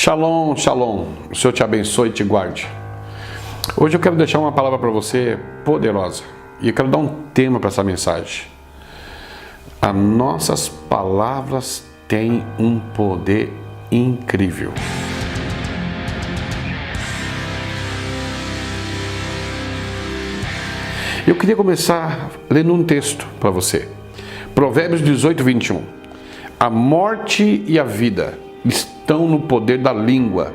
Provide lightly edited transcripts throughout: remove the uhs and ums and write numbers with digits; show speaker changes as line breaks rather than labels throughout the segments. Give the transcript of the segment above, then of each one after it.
Shalom, shalom. O Senhor te abençoe e te guarde. Hoje eu quero deixar uma palavra para você poderosa. E eu quero dar um tema para essa mensagem. As nossas palavras têm um poder incrível. Eu queria começar lendo um texto para você. Provérbios 18, 21. A morte e a vida estão no poder da língua,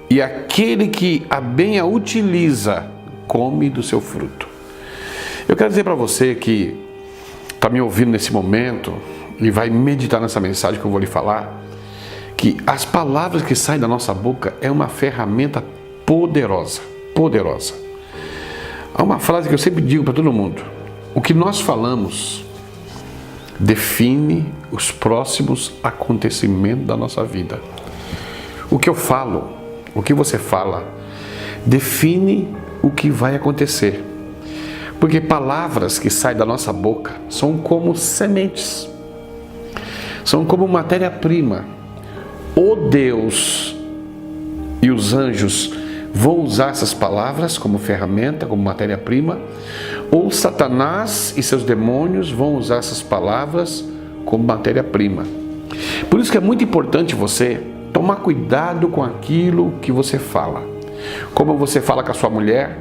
e aquele que a bem a utiliza, come do seu fruto. Eu quero dizer para você que está me ouvindo nesse momento e vai meditar nessa mensagem que eu vou lhe falar, que as palavras que saem da nossa boca é uma ferramenta poderosa, poderosa. Há uma frase que eu sempre digo para todo mundo: o que nós falamos define os próximos acontecimentos da nossa vida. O que eu falo, o que você fala, define o que vai acontecer. Porque palavras que saem da nossa boca são como sementes, são como matéria-prima. O Deus e os anjos vão usar essas palavras como ferramenta, como matéria-prima, ou Satanás e seus demônios vão usar essas palavras como matéria-prima. Por isso que é muito importante você tomar cuidado com aquilo que você fala. Como você fala com a sua mulher,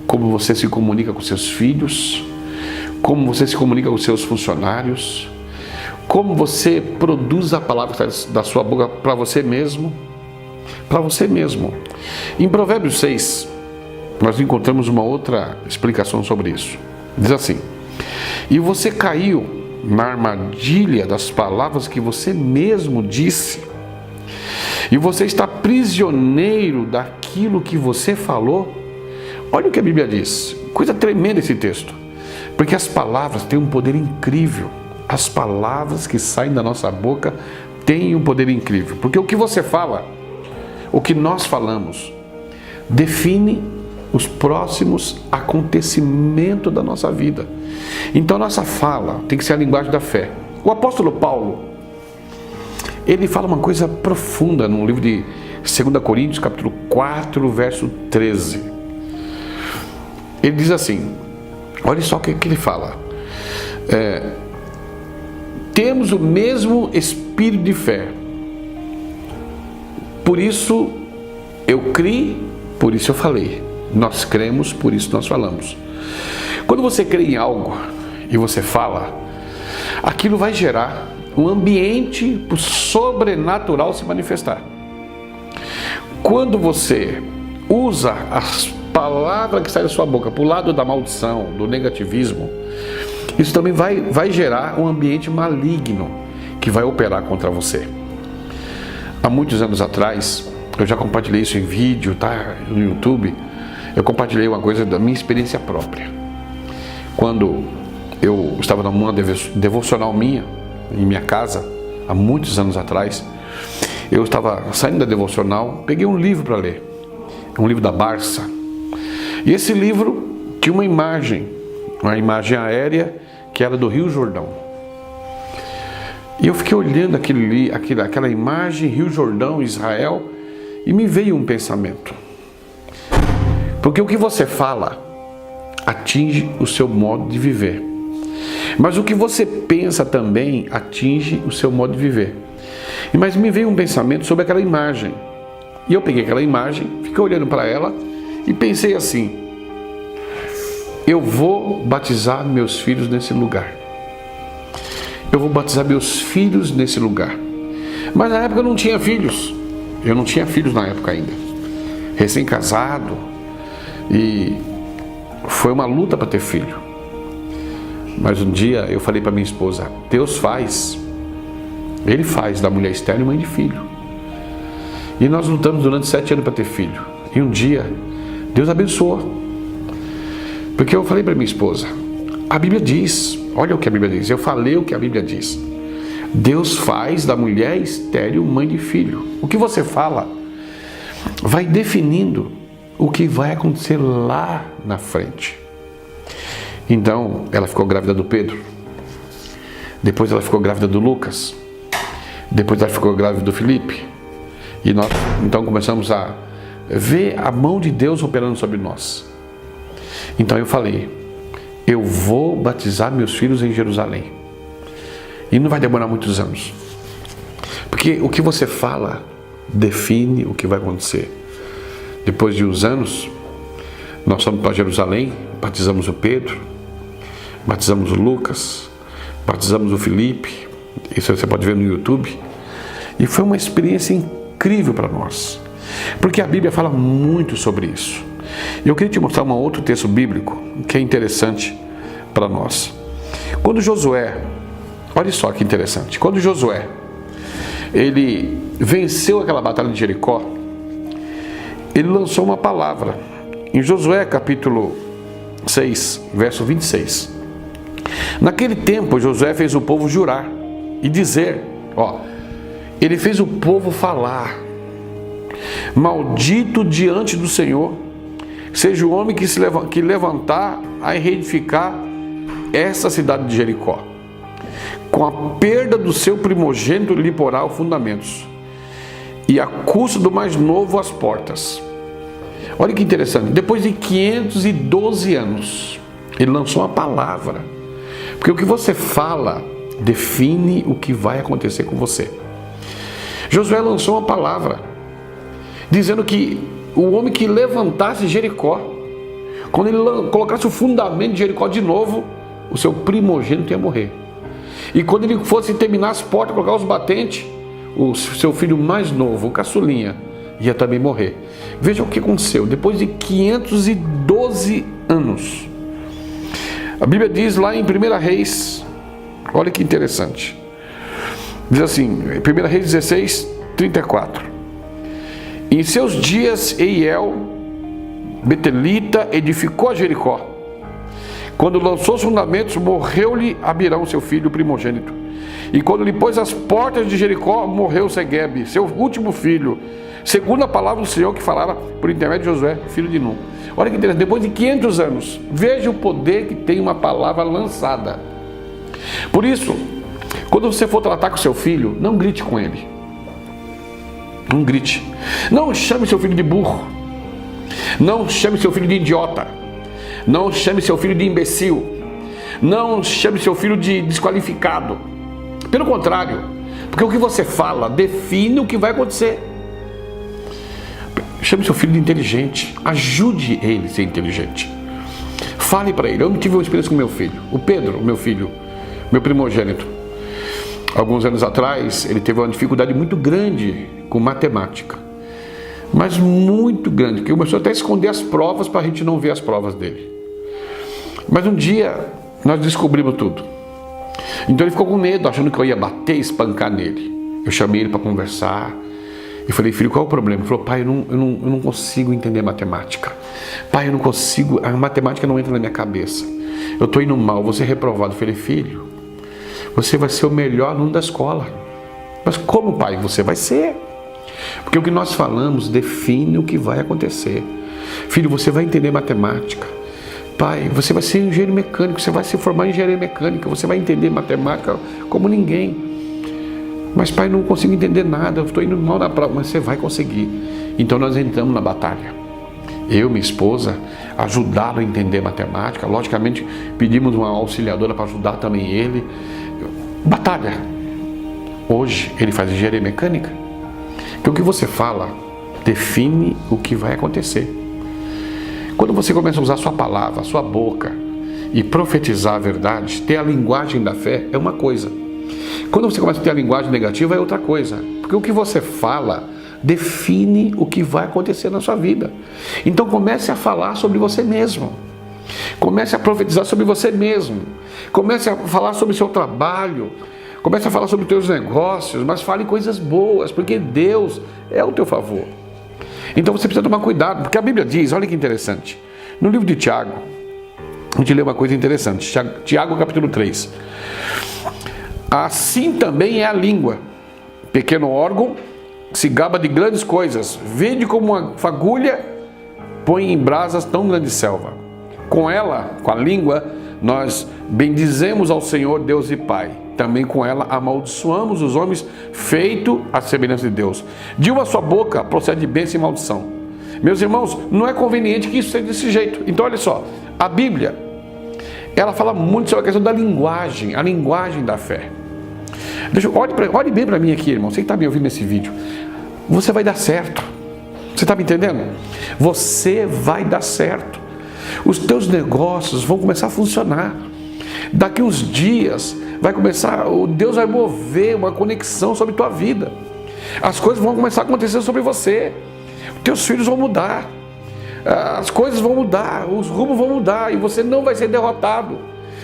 como você se comunica com seus filhos, como você se comunica com seus funcionários, como você produz a palavra da sua boca para você mesmo. Para você mesmo. Em Provérbios 6, nós encontramos uma outra explicação sobre isso. Diz assim: e você caiu na armadilha das palavras que você mesmo disse, e você está prisioneiro daquilo que você falou. Olha o que a Bíblia diz, coisa tremenda esse texto, porque as palavras têm um poder incrível. As palavras que saem da nossa boca têm um poder incrível, porque o que você fala, o que nós falamos, define os próximos acontecimentos da nossa vida. Então nossa fala tem que ser a linguagem da fé. O apóstolo Paulo, ele fala uma coisa profunda no livro de 2 Coríntios, capítulo 4, verso 13. Ele diz assim, olha só o que ele fala. Temos o mesmo espírito de fé. Por isso eu criei, por isso eu falei. Nós cremos, por isso nós falamos. Quando você crê em algo e você fala, aquilo vai gerar um ambiente para o sobrenatural se manifestar. Quando você usa as palavras que saem da sua boca para o lado da maldição, do negativismo, isso também vai gerar um ambiente maligno que vai operar contra você. Há muitos anos atrás, eu já compartilhei isso em vídeo, tá? No YouTube. Eu compartilhei uma coisa da minha experiência própria. Quando eu estava numa devocional minha, em minha casa, há muitos anos atrás, eu estava saindo da devocional, peguei um livro para ler, um livro da Barça. E esse livro tinha uma imagem aérea que era do Rio Jordão. E eu fiquei olhando aquela imagem, Rio Jordão, Israel, e me veio um pensamento. Porque o que você fala atinge o seu modo de viver. Mas o que você pensa também atinge o seu modo de viver. Mas me veio um pensamento sobre aquela imagem. E eu peguei aquela imagem, fiquei olhando para ela e pensei assim: eu vou batizar meus filhos nesse lugar. Eu vou batizar meus filhos nesse lugar. Mas na época eu não tinha filhos. Eu não tinha filhos na época ainda. Recém-casado. E foi uma luta para ter filho. Mas um dia eu falei para minha esposa: Deus faz. Ele faz da mulher estéril mãe de filho. E nós lutamos durante 7 anos para ter filho. E um dia Deus abençoou. Porque eu falei para minha esposa: a Bíblia diz, olha o que a Bíblia diz, eu falei o que a Bíblia diz. Deus faz da mulher estéril mãe de filho. O que você fala vai definindo o que vai acontecer lá na frente. Então, ela ficou grávida do Pedro. Depois ela ficou grávida do Lucas. Depois ela ficou grávida do Felipe. E nós então começamos a ver a mão de Deus operando sobre nós. Então eu falei, eu vou batizar meus filhos em Jerusalém. E não vai demorar muitos anos. Porque o que você fala define o que vai acontecer. Depois de uns anos, nós fomos para Jerusalém, batizamos o Pedro, batizamos o Lucas, batizamos o Felipe. Isso você pode ver no YouTube. E foi uma experiência incrível para nós. Porque a Bíblia fala muito sobre isso. Eu queria te mostrar um outro texto bíblico que é interessante para nós. Quando Josué, olha só que interessante, quando Josué, ele venceu aquela batalha de Jericó, ele lançou uma palavra. Em Josué capítulo 6, verso 26. Naquele tempo, Josué fez o povo jurar e dizer, ele fez o povo falar, maldito diante do Senhor, seja o homem que levantar a reedificar essa cidade de Jericó. Com a perda do seu primogênito lhe porá os fundamentos, e a custo do mais novo as portas. Olha que interessante, depois de 512 anos, ele lançou uma palavra. Porque o que você fala define o que vai acontecer com você. Josué lançou uma palavra, dizendo que o homem que levantasse Jericó, quando ele colocasse o fundamento de Jericó de novo, o seu primogênito ia morrer. E quando ele fosse terminar as portas, colocar os batentes, o seu filho mais novo, o caçulinha, ia também morrer. Veja o que aconteceu. Depois de 512 anos, a Bíblia diz lá em 1 Reis, olha que interessante, diz assim, 1 Reis 16, 34. Em seus dias, Eiel, betelita, edificou a Jericó. Quando lançou os fundamentos, morreu-lhe Abirão, seu filho primogênito. E quando lhe pôs as portas de Jericó, morreu Seguebe, seu último filho, segundo a palavra do Senhor que falara por intermédio de Josué, filho de Nun. Olha que interessante, depois de 500 anos, veja o poder que tem uma palavra lançada. Por isso, quando você for tratar com seu filho, não grite com ele. Não grite. Não chame seu filho de burro. Não chame seu filho de idiota. Não chame seu filho de imbecil. Não chame seu filho de desqualificado. Pelo contrário, porque o que você fala define o que vai acontecer. Chame seu filho de inteligente. Ajude ele a ser inteligente. Fale para ele. Eu não tive uma experiência com meu filho. O Pedro, meu filho, meu primogênito. Alguns anos atrás, ele teve uma dificuldade muito grande com matemática. Mas muito grande, que começou até a esconder as provas para a gente não ver as provas dele. Mas um dia, nós descobrimos tudo. Então ele ficou com medo, achando que eu ia bater e espancar nele. Eu chamei ele para conversar. E falei, filho, qual é o problema? Ele falou, pai, eu não consigo entender matemática. Pai, eu não consigo, a matemática não entra na minha cabeça. Eu estou indo mal, vou ser reprovado. Eu falei, filho, você vai ser o melhor aluno da escola. Mas como, pai? Você vai ser. Porque o que nós falamos define o que vai acontecer. Filho, você vai entender matemática. Pai, você vai ser engenheiro mecânico, você vai se formar em engenharia mecânica, você vai entender matemática como ninguém. Mas pai, não consigo entender nada, eu estou indo mal na prova. Mas você vai conseguir. Então nós entramos na batalha. Eu, minha esposa, ajudá-lo a entender matemática. Logicamente, pedimos uma auxiliadora para ajudar também ele. Batalha. Hoje ele faz engenharia mecânica. Então o que você fala define o que vai acontecer. Quando você começa a usar a sua palavra, a sua boca e profetizar a verdade, ter a linguagem da fé é uma coisa. Quando você começa a ter a linguagem negativa é outra coisa. Porque o que você fala define o que vai acontecer na sua vida. Então comece a falar sobre você mesmo. Comece a profetizar sobre você mesmo. Comece a falar sobre o seu trabalho. Comece a falar sobre os teus negócios, mas fale coisas boas, porque Deus é ao teu favor. Então você precisa tomar cuidado, porque a Bíblia diz, olha que interessante, no livro de Tiago, a gente lê uma coisa interessante, Tiago capítulo 3. Assim também é a língua, pequeno órgão, se gaba de grandes coisas, vede como uma fagulha põe em brasas tão grande selva. Com ela, com a língua, nós bendizemos ao Senhor Deus e Pai. também com ela amaldiçoamos os homens feito à semelhança de Deus. De uma só boca procede bênção e maldição. Meus irmãos, não é conveniente que isso seja desse jeito. Então olha só, a Bíblia, ela fala muito sobre a questão da linguagem, a linguagem da fé. Olhe bem para mim aqui, irmão, você que está me ouvindo nesse vídeo. Você vai dar certo. Você está me entendendo? Você vai dar certo. Os teus negócios vão começar a funcionar. Daqui uns dias vai começar, Deus vai mover uma conexão sobre a tua vida. As coisas vão começar a acontecer sobre você. Teus filhos vão mudar. As coisas vão mudar, os rumos vão mudar e você não vai ser derrotado.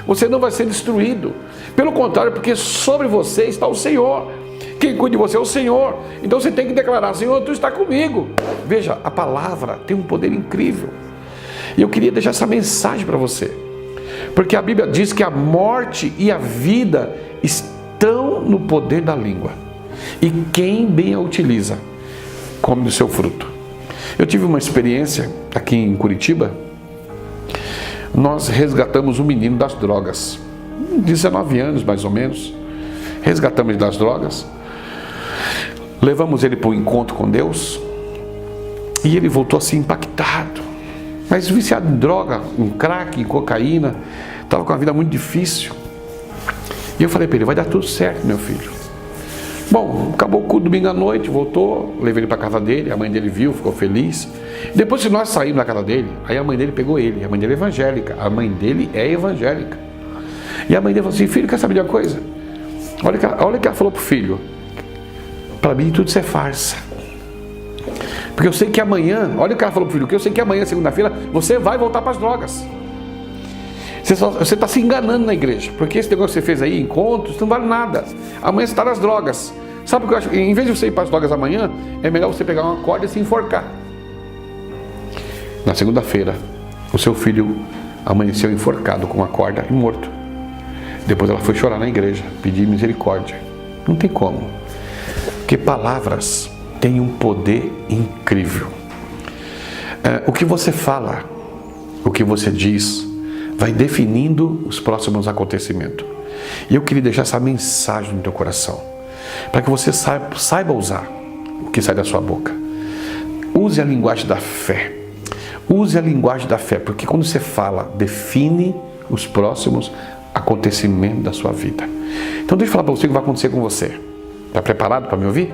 Você não vai ser destruído. Pelo contrário, porque sobre você está o Senhor. Quem cuida de você é o Senhor. Então você tem que declarar: Senhor, tu está comigo. Veja, a palavra tem um poder incrível. E eu queria deixar essa mensagem para você. Porque a Bíblia diz que a morte e a vida estão no poder da língua. E quem bem a utiliza, come do seu fruto. Eu tive uma experiência aqui em Curitiba. Nós resgatamos um menino das drogas. 19 anos mais ou menos. Resgatamos ele das drogas. Levamos ele para um encontro com Deus. E ele voltou assim impactado. Mas viciado em droga, em crack, em cocaína. Estava com uma vida muito difícil. E eu falei para ele: vai dar tudo certo, meu filho. Bom, acabou o culto domingo à noite, voltou, levei ele para a casa dele, a mãe dele viu, ficou feliz. Depois que nós saímos da casa dele, aí a mãe dele pegou ele, a mãe dele é evangélica, E a mãe dele falou assim: filho, quer saber de uma coisa? Olha o que ela falou pro filho: para mim tudo isso é farsa. Porque eu sei que amanhã, olha o que ela falou pro filho, que eu sei que amanhã, segunda-feira, você vai voltar para as drogas. Você está se enganando na igreja, porque esse negócio que você fez aí, encontros, não vale nada. Amanhã você está nas drogas. Sabe o que eu acho? Em vez de você ir para as drogas amanhã, é melhor você pegar uma corda e se enforcar. Na segunda-feira, o seu filho amanheceu enforcado com uma corda e morto. Depois ela foi chorar na igreja, pedir misericórdia. Não tem como. Porque palavras têm um poder incrível. O que você fala, o que você diz, vai definindo os próximos acontecimentos. E eu queria deixar essa mensagem no teu coração, para que você saiba usar o que sai da sua boca. Use a linguagem da fé. Use a linguagem da fé, porque quando você fala, define os próximos acontecimentos da sua vida. Então deixa eu falar para você o que vai acontecer com você. Está preparado para me ouvir?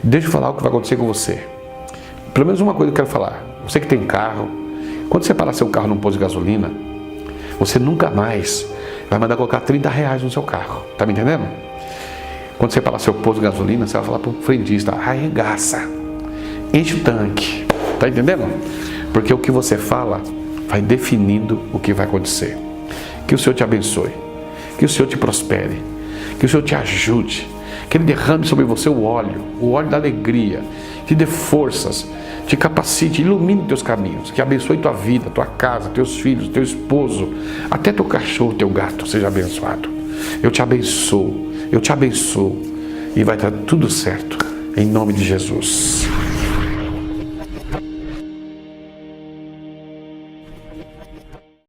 Deixa eu falar o que vai acontecer com você. Pelo menos uma coisa eu quero falar. Você que tem carro, quando você parar seu carro num posto de gasolina, você nunca mais vai mandar colocar R$30 no seu carro. Tá me entendendo? Quando você parar seu posto de gasolina, você vai falar para o frentista: arregaça, enche o tanque. Tá entendendo? Porque o que você fala vai definindo o que vai acontecer. Que o Senhor te abençoe. Que o Senhor te prospere. Que o Senhor te ajude. Que Ele derrame sobre você o óleo da alegria. Te dê forças. Te capacite, ilumine teus caminhos, que abençoe tua vida, tua casa, teus filhos, teu esposo, até teu cachorro, teu gato seja abençoado. Eu te abençoo e vai dar tudo certo, em nome de Jesus.